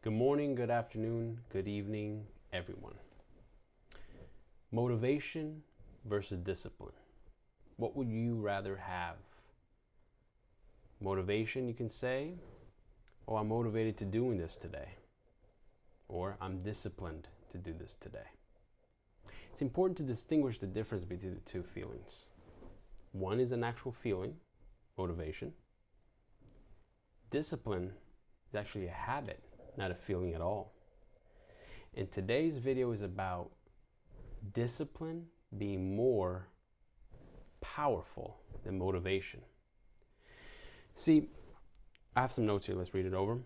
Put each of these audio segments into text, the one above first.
Good morning, good afternoon, good evening, everyone. Motivation versus discipline. What would you rather have? Motivation, you can say, oh, I'm motivated to doing this today. Or I'm disciplined to do this today. It's important to distinguish the difference between the two feelings. One is an actual feeling, motivation. Discipline is actually a habit, not a feeling at all. And today's video is about discipline being more powerful than motivation. See, I have some notes here. Let's read it over.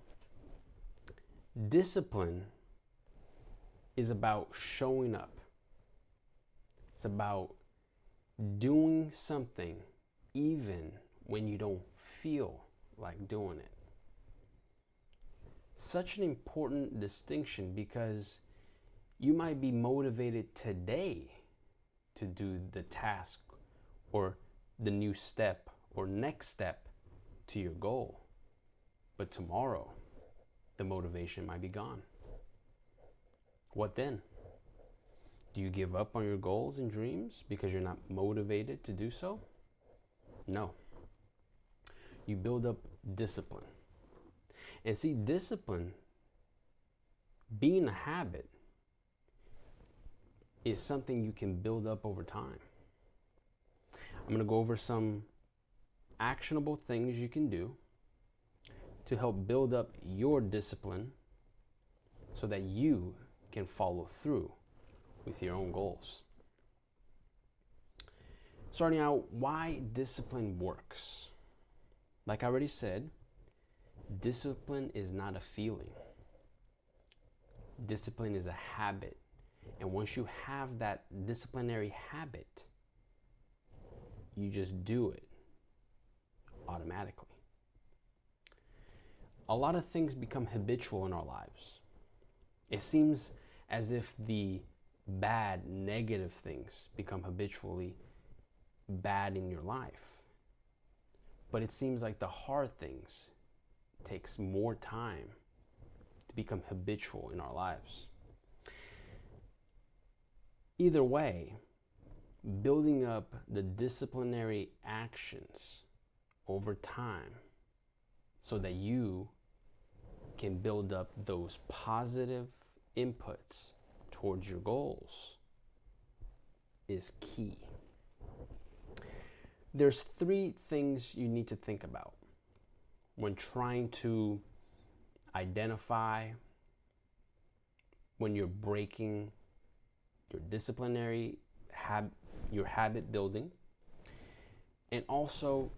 Discipline is about showing up. It's about doing something even when you don't feel like doing it. Such an important distinction because you might be motivated today to do the task or the new step or next step to your goal. But tomorrow, the motivation might be gone. What then? Do you give up on your goals and dreams because you're not motivated to do so? No. You build up discipline. And see, discipline, being a habit, is something you can build up over time. I'm going to go over some actionable things you can do to help build up your discipline so that you can follow through with your own goals. Starting out, why discipline works. Like I already said, discipline is not a feeling. Discipline is a habit. And once you have that disciplinary habit, you just do it automatically. A lot of things become habitual in our lives. It seems as if the bad, negative things become habitually bad in your life. But it seems like the hard things takes more time to become habitual in our lives. Either way, building up the disciplinary actions over time so that you can build up those positive inputs towards your goals is key. There's three things you need to think about when trying to identify when you're breaking your disciplinary your habit building, and also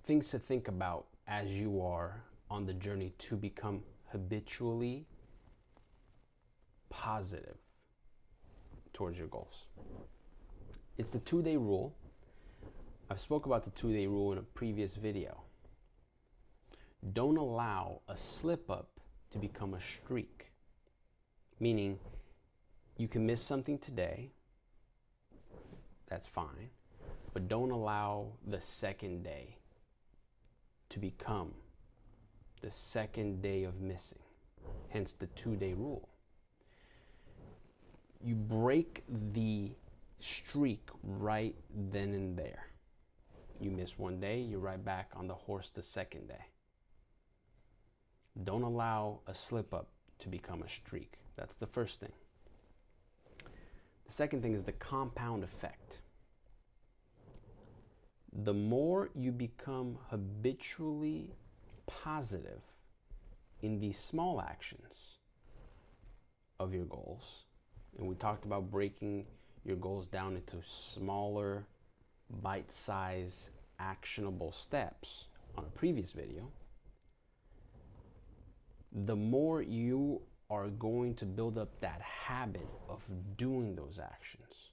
things to think about as you are on the journey to become habitually positive towards your goals. It's the 2-day rule. I've spoke about the 2-day rule in a previous video. Don't allow a slip up to become a streak. Meaning, you can miss something today, that's fine, but don't allow the second day to become the second day of missing, hence the 2-day rule. You break the streak right then and there. You miss one day, you're right back on the horse the second day. Don't allow a slip up to become a streak. That's the first thing. The second thing is the compound effect. The more you become habitually positive in these small actions of your goals, and we talked about breaking your goals down into smaller, bite-sized, actionable steps on a previous video, the more you are going to build up that habit of doing those actions.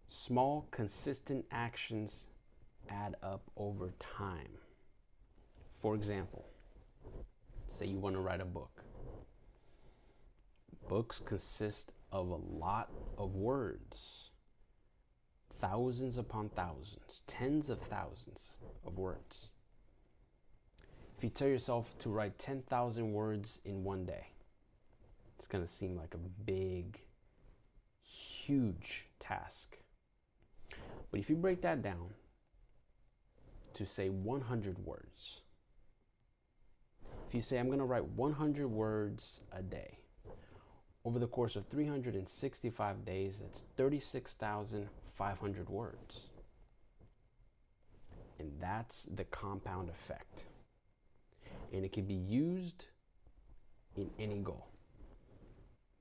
Small, consistent actions add up over time. For example, say you want to write a book. Books consist of a lot of words, thousands upon thousands, tens of thousands of words. If you tell yourself to write 10,000 words in one day, it's going to seem like a big, huge task. But if you break that down to say 100 words, if you say, I'm going to write 100 words a day, over the course of 365 days, that's 36,500 words. And that's the compound effect. And it can be used in any goal.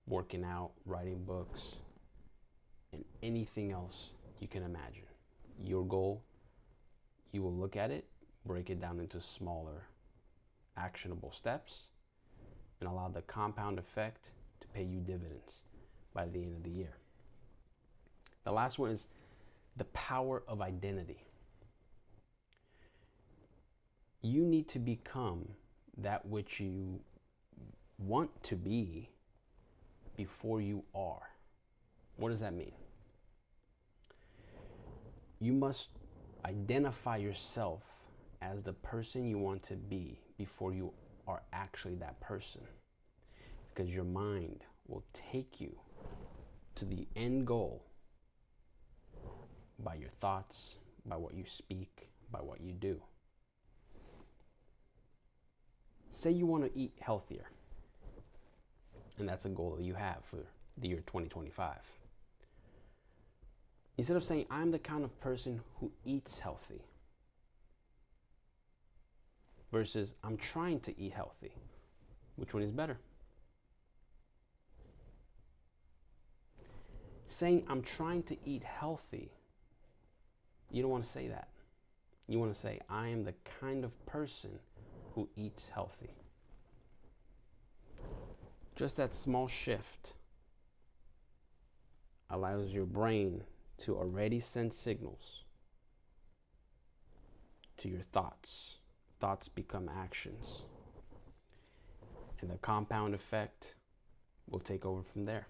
Working out, writing books, and anything else you can imagine. Your goal, you will look at it, break it down into smaller, actionable steps, and allow the compound effect to pay you dividends by the end of the year. The last one is the power of identity. You need to become that which you want to be before you are. What does that mean? You must identify yourself as the person you want to be before you are actually that person. Because your mind will take you to the end goal by your thoughts, by what you speak, by what you do. Say you want to eat healthier, and that's a goal that you have for the year 2025. Instead of saying, I'm the kind of person who eats healthy, versus I'm trying to eat healthy, which one is better? Saying I'm trying to eat healthy, you don't want to say that. You want to say, I am the kind of person who eats healthy. Just that small shift allows your brain to already send signals to your thoughts. Thoughts become actions. And the compound effect will take over from there.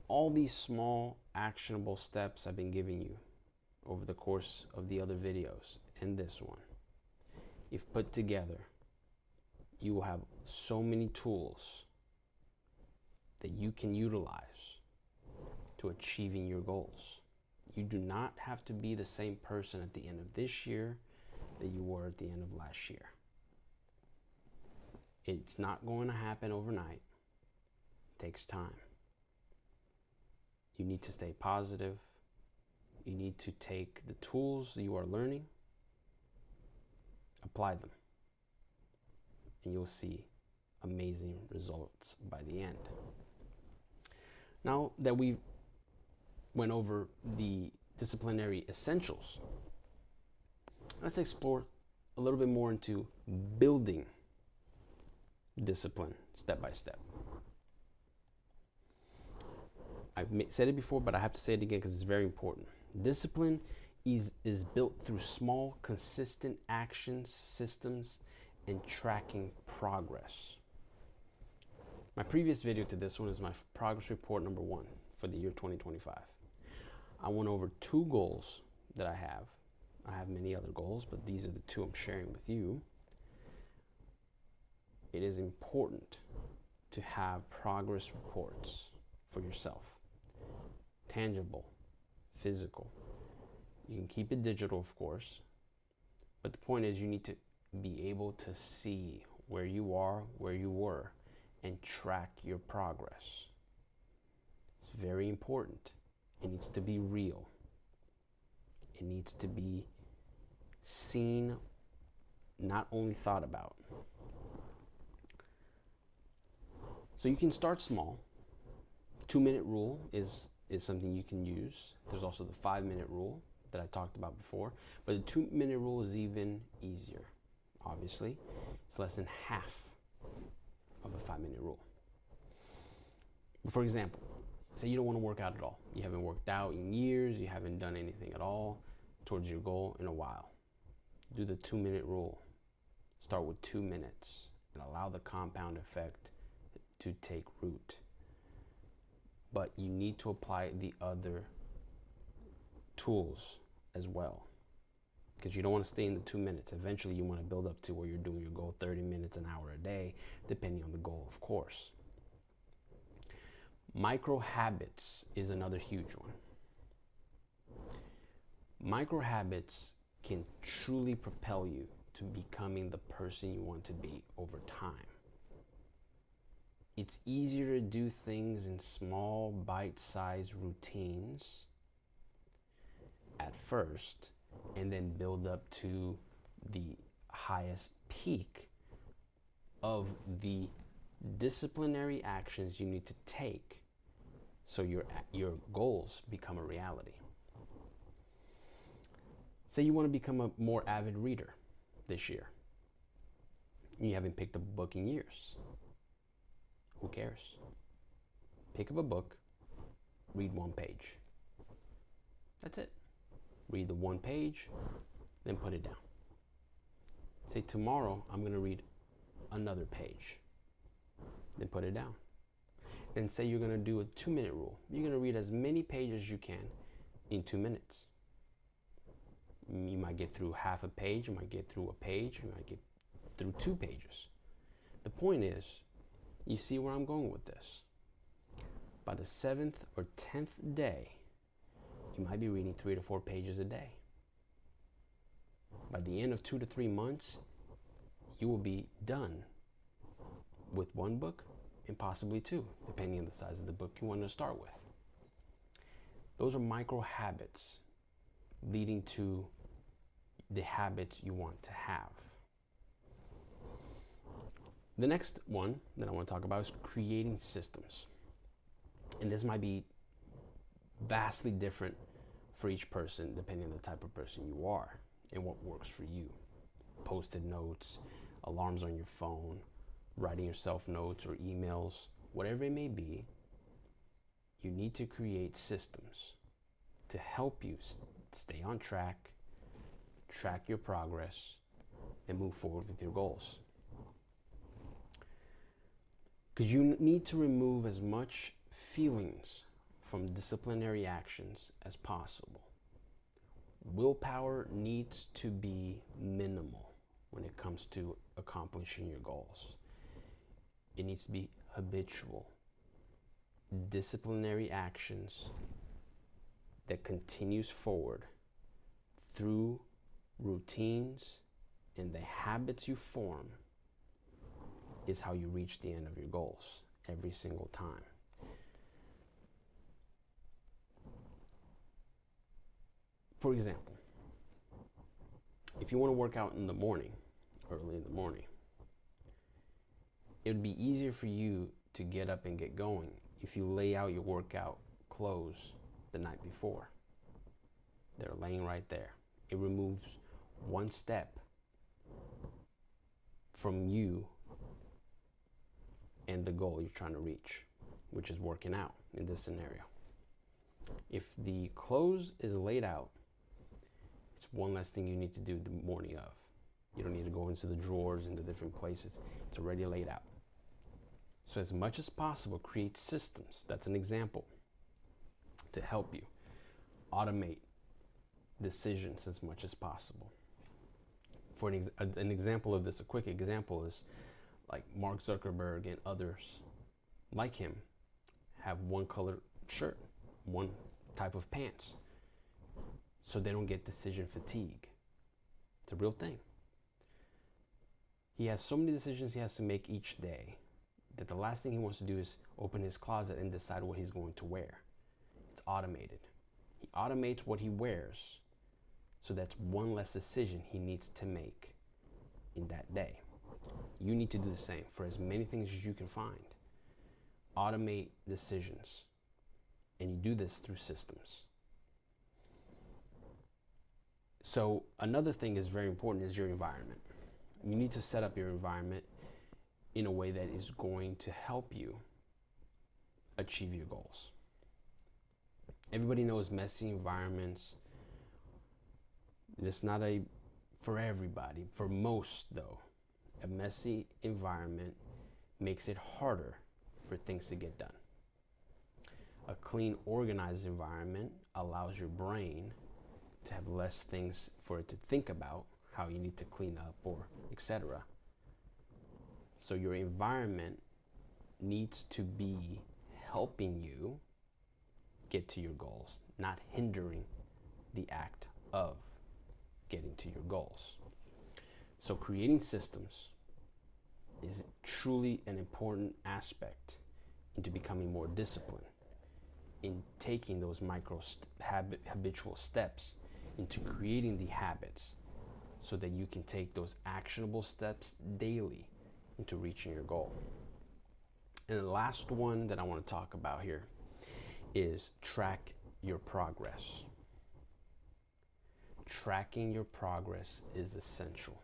All these small actionable steps I've been giving you over the course of the other videos and this one, if put together, you will have so many tools that you can utilize to achieving your goals. You do not have to be the same person at the end of this year that you were at the end of last year. It's not going to happen overnight. It takes time. You need to stay positive. You need to take the tools you are learning, apply them, and you'll see amazing results by the end. Now that we went over the disciplinary essentials, let's explore a little bit more into building discipline step by step. I've said it before, but I have to say it again because it's very important. Discipline is built through small, consistent actions, systems, and tracking progress. My previous video to this one is my progress report number 1 for the year 2025. I went over 2 goals that I have. I have many other goals, but these are the 2 I'm sharing with you. It is important to have progress reports for yourself. Tangible, physical. You can keep it digital, of course, but the point is you need to be able to see where you are, where you were, and track your progress. It's very important. It needs to be real. It needs to be seen, not only thought about. So you can start small. 2-minute rule is something you can use. There's also the 5-minute rule that I talked about before, but the 2-minute rule is even easier. Obviously, it's less than half of a 5-minute rule. But for example, say you don't want to work out at all. You haven't worked out in years, you haven't done anything at all towards your goal in a while. Do the 2-minute rule. Start with 2 minutes and allow the compound effect to take root. But you need to apply the other tools as well. because you don't want to stay in the 2 minutes. Eventually, you want to build up to where you're doing your goal 30 minutes, an hour a day, depending on the goal, of course. Micro habits is another huge one. Micro habits can truly propel you to becoming the person you want to be over time. It's easier to do things in small, bite-sized routines at first, and then build up to the highest peak of the disciplinary actions you need to take so your goals become a reality. Say you want to become a more avid reader this year. You haven't picked up a book in years. Who cares? Pick up a book, read one page. That's it. Read the one page, then put it down. Say tomorrow I'm going to read another page, then put it down. Then say you're going to do a 2-minute rule. You're going to read as many pages as you can in 2 minutes. You might get through half a page, you might get through a page, you might get through 2 pages. The point is, you see where I'm going with this. By the 7th or 10th day, you might be reading 3 to 4 pages a day. By the end of 2 to 3 months, you will be done with 1 book and possibly 2, depending on the size of the book you want to start with. Those are micro habits leading to the habits you want to have. The next one that I want to talk about is creating systems. And this might be vastly different for each person, depending on the type of person you are and what works for you. Post-it notes, alarms on your phone, writing yourself notes or emails, whatever it may be, you need to create systems to help you stay on track, track your progress, and move forward with your goals. Because you need to remove as much feelings from disciplinary actions as possible. Willpower needs to be minimal when it comes to accomplishing your goals. It needs to be habitual, disciplinary actions that continues forward through routines and the habits you form is how you reach the end of your goals every single time. For example, if you want to work out in the morning, early in the morning, it would be easier for you to get up and get going if you lay out your workout clothes the night before. They're laying right there. It removes one step from you and the goal you're trying to reach, which is working out in this scenario. If the clothes is laid out, it's one less thing you need to do the morning of. You don't need to go into the drawers and the different places. It's already laid out. So as much as possible, create systems. That's an example to help you automate decisions as much as possible. For an example of this, a quick example is like Mark Zuckerberg and others like him have one color shirt, one type of pants, so they don't get decision fatigue. It's a real thing. He has so many decisions he has to make each day that the last thing he wants to do is open his closet and decide what he's going to wear. It's automated. He automates what he wears, so that's one less decision he needs to make in that day. You need to do the same for as many things as you can find. Automate decisions, and you do this through systems. So another thing is very important is your environment. You need to set up your environment in a way that is going to help you achieve your goals. Everybody knows messy environments. It's not for everybody. For most, though, a messy environment makes it harder for things to get done. A clean, organized environment allows your brain to have less things for it to think about, how you need to clean up or etc. So your environment needs to be helping you get to your goals, not hindering the act of getting to your goals. So creating systems is truly an important aspect into becoming more disciplined, in taking those habitual steps into creating the habits, so that you can take those actionable steps daily into reaching your goal. And the last one that I want to talk about here is track your progress. Tracking your progress is essential.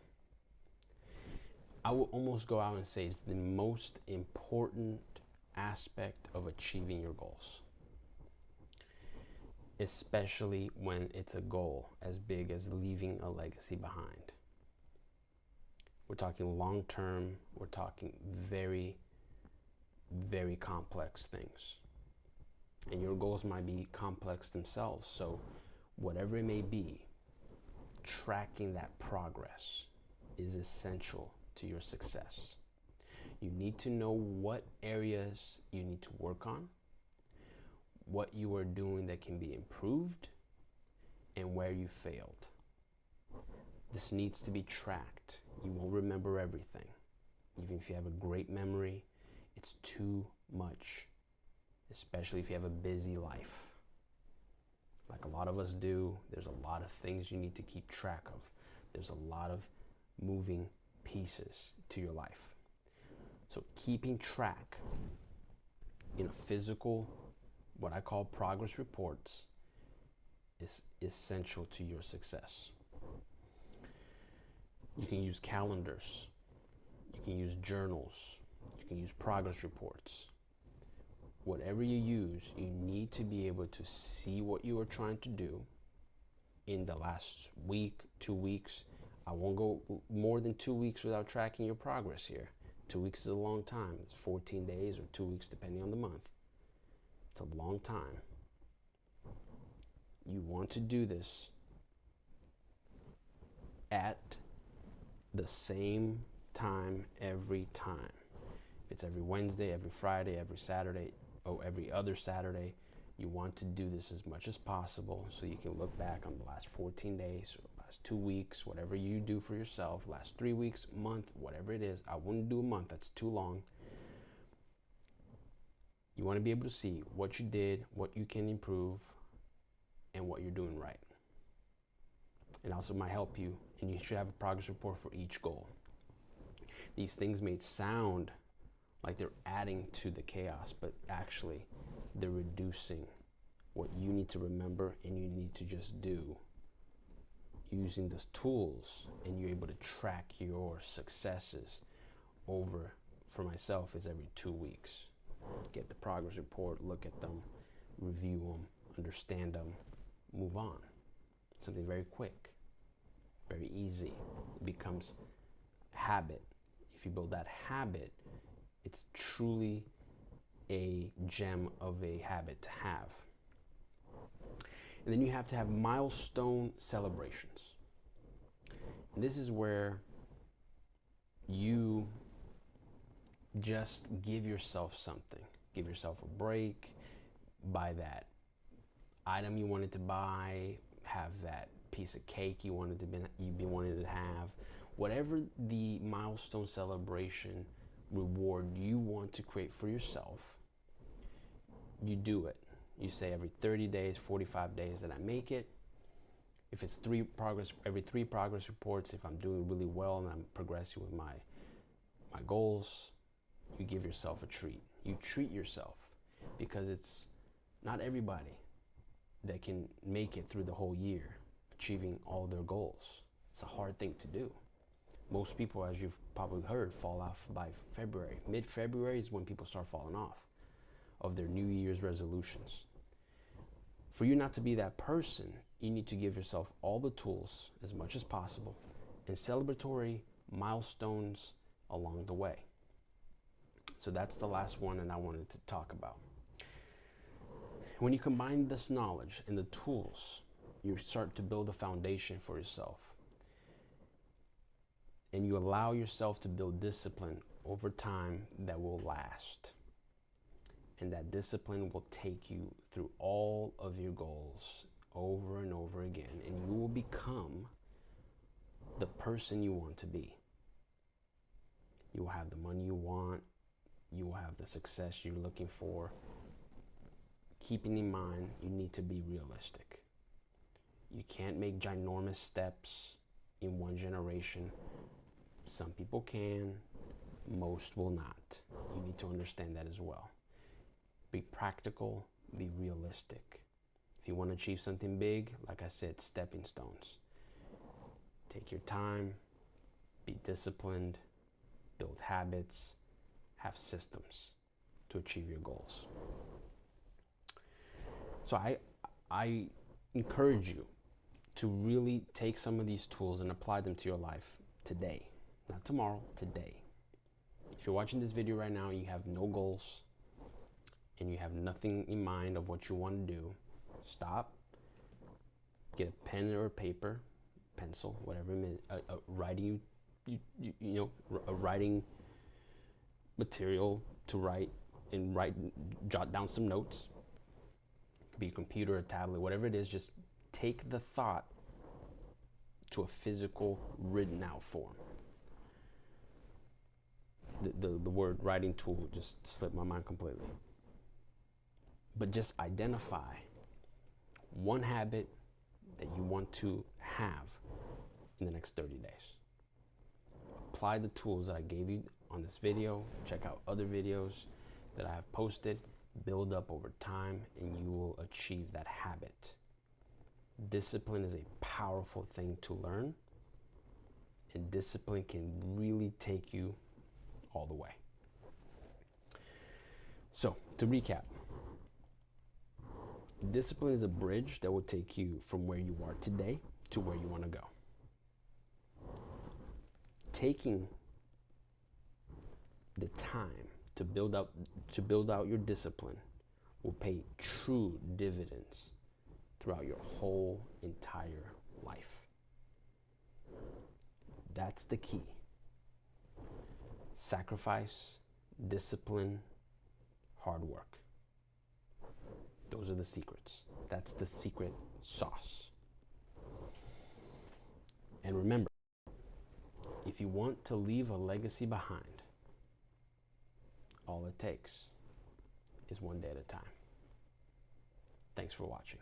I will almost go out and say it's the most important aspect of achieving your goals, especially when it's a goal as big as leaving a legacy behind. We're talking long term, we're talking very, very complex things. And your goals might be complex themselves. So whatever it may be, tracking that progress is essential to your success. You need to know what areas you need to work on, what you are doing that can be improved, and where you failed. This needs to be tracked. You won't remember everything. Even if you have a great memory, it's too much, especially if you have a busy life. Like a lot of us do, there's a lot of things you need to keep track of. There's a lot of moving pieces to your life. So keeping track in a physical, what I call progress reports, is essential to your success. You can use calendars, you can use journals, you can use progress reports. Whatever you use, you need to be able to see what you are trying to do in the last week, 2 weeks. I won't go more than 2 weeks without tracking your progress here. 2 weeks is a long time. It's 14 days or 2 weeks depending on the month. It's a long time. You want to do this at the same time every time. If it's every Wednesday, every Friday, every Saturday, or every other Saturday, you want to do this as much as possible so you can look back on the last 14 days or last 2 weeks, whatever you do for yourself, last 3 weeks, month, whatever it is. I wouldn't do a month, that's too long. You want to be able to see what you did, what you can improve, and what you're doing right. It also might help you, and you should have a progress report for each goal. These things may sound like they're adding to the chaos, but actually they're reducing what you need to remember and you need to just do using those tools, and you're able to track your successes over, for myself, is every 2 weeks. Get the progress report, look at them, review them, understand them, move on. Something very quick, very easy. It becomes habit. If you build that habit, it's truly a gem of a habit to have. And then you have to have milestone celebrations. And this is where you just give yourself something. Give yourself a break, buy that item you wanted to buy, have that piece of cake you've been wanting to have. Whatever the milestone celebration reward you want to create for yourself, you do it. You say every 30 days, 45 days that I make it. If it's every three progress reports, if I'm doing really well and I'm progressing with my goals, you give yourself a treat. You treat yourself, because it's not everybody that can make it through the whole year achieving all their goals. It's a hard thing to do. Most people, as you've probably heard, fall off by February. Mid-February is when people start falling off of their New Year's resolutions. For you not to be that person, you need to give yourself all the tools as much as possible and celebratory milestones along the way. So that's the last one, and I wanted to talk about. When you combine this knowledge and the tools, you start to build a foundation for yourself. And you allow yourself to build discipline over time that will last. And that discipline will take you through all of your goals over and over again. And you will become the person you want to be. You will have the money you want. You will have the success you're looking for. Keeping in mind, you need to be realistic. You can't make ginormous steps in one generation. Some people can, most will not. You need to understand that as well. Be practical, be realistic. If you want to achieve something big, like I said, stepping stones. Take your time, be disciplined, build habits, have systems to achieve your goals. So I encourage you to really take some of these tools and apply them to your life today. Not tomorrow, today. If you're watching this video right now and you have no goals and you have nothing in mind of what you want to do, stop, get a pen or a paper, pencil, whatever it is, a writing, a writing material to write and jot down some notes. It could be a computer, a tablet, whatever it is. Just take the thought to a physical, written out form. The word writing tool just slipped my mind completely. But just identify one habit that you want to have in the next 30 days. Apply the tools that I gave you on this video. Check out other videos that I have posted. Build up over time and you will achieve that habit. Discipline is a powerful thing to learn, and discipline can really take you all the way. So, to recap, discipline is a bridge that will take you from where you are today to where you want to go. Taking the time to build out your discipline will pay true dividends throughout your whole entire life. That's the key. Sacrifice, discipline, hard work. Those are the secrets. That's the secret sauce. And remember, if you want to leave a legacy behind, all it takes is one day at a time. Thanks for watching.